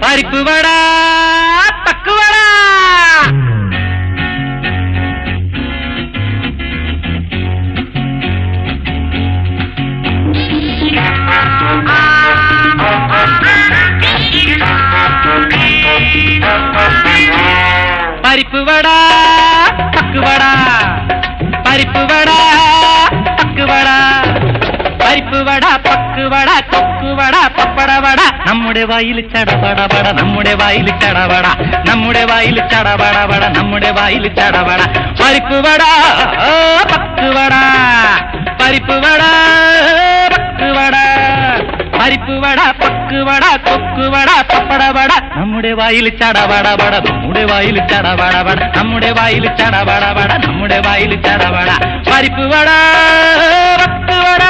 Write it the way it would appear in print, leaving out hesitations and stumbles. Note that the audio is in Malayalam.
പരിപ്പ് വട പക്കുവട. പരിപ്പ് വട പക്കുവട, പരിപ്പ് വട പക്കുവട, പരിപ്പ് വട പക്കുവട കൊക്കുവട പപ്പടവട. നമ്മുടെ വായിൽ ചടപടപട, നമ്മുടെ വായിൽ ചടവട, നമ്മുടെ വായിൽ ചടപടപട, നമ്മുടെ വായിൽ ചടവട. പരിപ്പ് വട പക്കുവട, പരിപ്പ് വട പക്കുവട, പരിപ്പ് വട പക്കുവട കൊക്കുവട പപ്പടവട. നമ്മുടെ വായിൽ ചടപടപട, നമ്മുടെ വായിൽ ചടപടപട, നമ്മുടെ വായിൽ ചടപടപട, നമ്മുടെ വായിൽ ചടവട. പരിപ്പ് വട പക്കുവട.